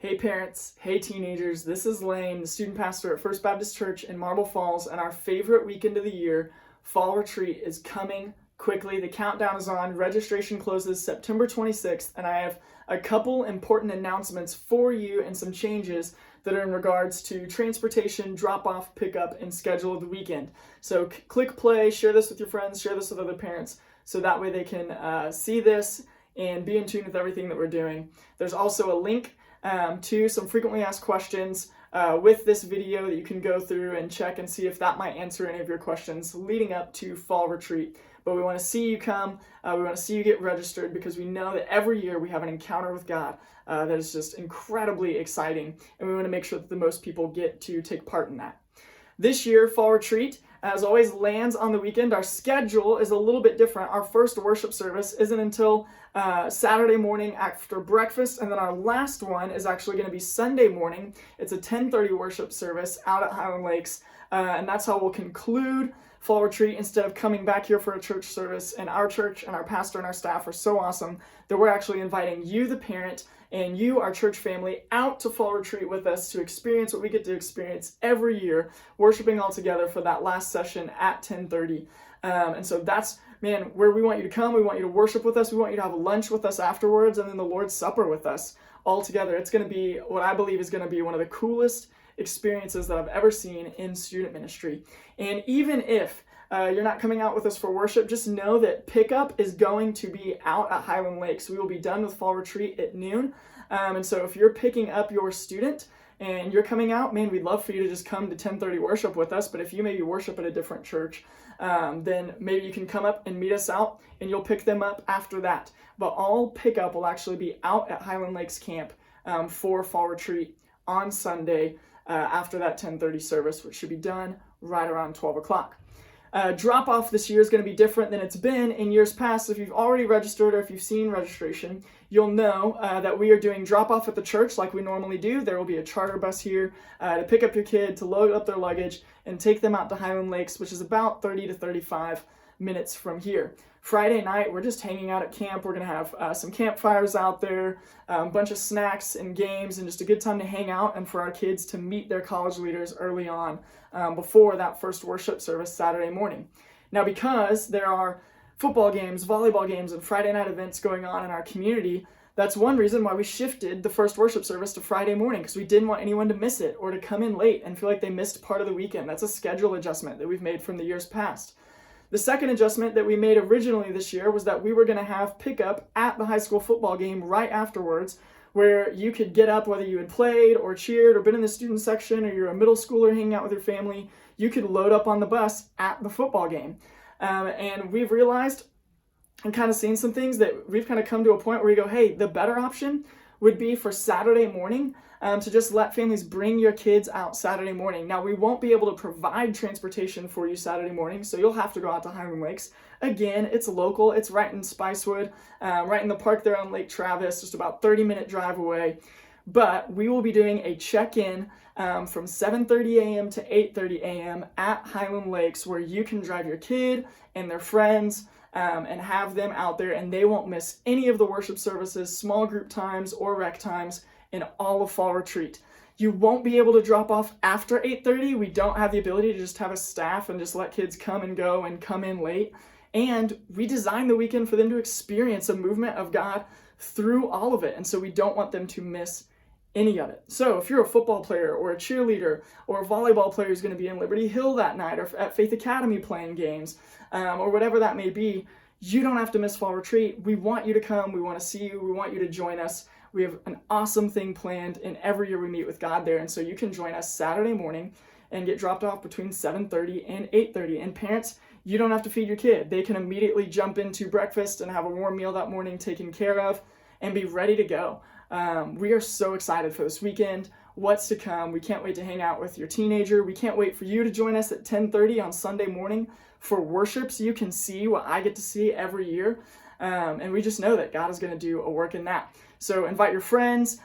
Hey parents, hey teenagers, this is Lane, the student pastor at First Baptist Church in Marble Falls, and our favorite weekend of the year, Fall Retreat, is coming quickly. The countdown is on. Registration closes September 26th, and I have a couple important announcements for you and some changes that are in regards to transportation, drop-off, pickup, and schedule of the weekend. So click play, share this with your friends, share this with other parents, so that way they can see this and be in tune with everything that we're doing. There's also a link to some frequently asked questions with this video that you can go through and check and see if that might answer any of your questions leading up to Fall Retreat. But we want to see you come, we want to see you get registered, because we know that every year we have an encounter with God that is just incredibly exciting, and we want to make sure that the most people get to take part in that. This year, Fall Retreat, as always, lands on the weekend. Our schedule is a little bit different. Our first worship service isn't until Saturday morning after breakfast, and then our last one is actually going to be Sunday morning. It's a 10:30 worship service out at Highland Lakes, and that's how we'll conclude Fall Retreat instead of coming back here for a church service. And our church and our pastor and our staff are so awesome that we're actually inviting you, the parent, and you, our church family, out to Fall Retreat with us to experience what we get to experience every year, worshiping all together for that last session at 10:30. And so that's, man, where we want you to come. We want you to worship with us. We want you to have lunch with us afterwards, and then the Lord's Supper with us all together. It's going to be what I believe is going to be one of the coolest experiences that I've ever seen in student ministry. And even if you're not coming out with us for worship, just know that pickup is going to be out at Highland Lakes. We will be done with Fall Retreat at noon. And so if you're picking up your student and you're coming out, man, we'd love for you to just come to 10:30 worship with us. But if you maybe worship at a different church, then maybe you can come up and meet us out, and you'll pick them up after that. But all pickup will actually be out at Highland Lakes Camp for Fall Retreat on Sunday after that 10:30 service, which should be done right around 12 o'clock. Drop-off this year is going to be different than it's been in years past. If you've already registered or if you've seen registration, you'll know that we are doing drop-off at the church like we normally do. There will be a charter bus here to pick up your kid, to load up their luggage, and take them out to Highland Lakes, which is about 30 to 35 minutes from here. Friday night, we're just hanging out at camp. We're going to have some campfires out there, a bunch of snacks and games, and just a good time to hang out and for our kids to meet their college leaders early on before that first worship service Saturday morning. Now, because there are football games, volleyball games, and Friday night events going on in our community, that's one reason why we shifted the first worship service to Friday morning, because we didn't want anyone to miss it or to come in late and feel like they missed part of the weekend. That's a schedule adjustment that we've made from the years past. The second adjustment that we made originally this year was that we were going to have pickup at the high school football game right afterwards, where you could get up, whether you had played or cheered or been in the student section, or you're a middle schooler hanging out with your family, you could load up on the bus at the football game. And we've realized and kind of seen some things that we've kind of come to a point where we go, hey, the better option would be for Saturday morning to just let families bring your kids out Saturday morning. Now, we won't be able to provide transportation for you Saturday morning, so you'll have to go out to Highland Lakes. Again, it's local. It's right in Spicewood, right in the park there on Lake Travis, just about 30-minute drive away. But we will be doing a check-in from 7:30 a.m. to 8:30 a.m. at Highland Lakes, where you can drive your kid and their friends and have them out there, and they won't miss any of the worship services, small group times, or rec times in all of Fall Retreat. You won't be able to drop off after 8:30. We don't have the ability to just have a staff and just let kids come and go and come in late. And we designed the weekend for them to experience a movement of God through all of it. And so we don't want them to miss any of it. So if you're a football player or a cheerleader or a volleyball player who's going to be in Liberty Hill that night, or at Faith Academy playing games, or whatever that may be, you don't have to miss Fall Retreat. We want you to come. We want to see you. We want you to join us. We have an awesome thing planned, and every year we meet with God there. And so you can join us Saturday morning and get dropped off between 7:30 and 8:30. And parents, you don't have to feed your kid. They can immediately jump into breakfast and have a warm meal that morning taken care of and be ready to go. We are so excited for this weekend, what's to come. We can't wait to hang out with your teenager. We can't wait for you to join us at 10:30 on Sunday morning for worship, so you can see what I get to see every year. And we just know that God is going to do a work in that. So invite your friends,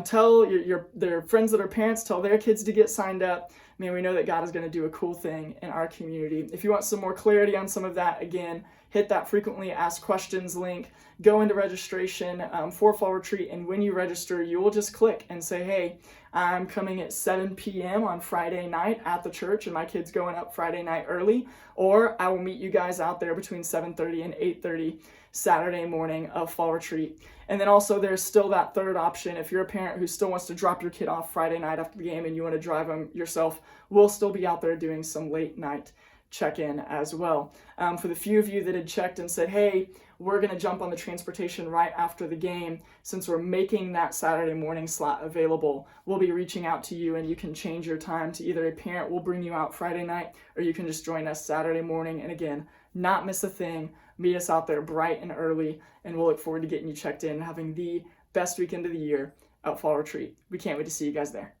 tell their friends that are parents, tell their kids to get signed up. man, we know that God is going to do a cool thing in our community. If you want some more clarity on some of that, again, hit that frequently asked questions link, go into registration for Fall Retreat, and when you register, you will just click and say, hey, I'm coming at 7 p.m. on Friday night at the church, and my kid's going up Friday night early, or I will meet you guys out there between 7:30 and 8:30 Saturday morning of Fall Retreat. And then also there's still that third option. If you're a parent who still wants to drop your kid off Friday night after the game and you want to drive them yourself, we'll still be out there doing some late night check-in as well. For the few of you that had checked and said, hey, we're going to jump on the transportation right after the game, since we're making that Saturday morning slot available, we'll be reaching out to you and you can change your time to either a parent will bring you out Friday night, or you can just join us Saturday morning. And again, not miss a thing. Meet us out there bright and early, and we'll look forward to getting you checked in and having the best weekend of the year at Fall Retreat. We can't wait to see you guys there.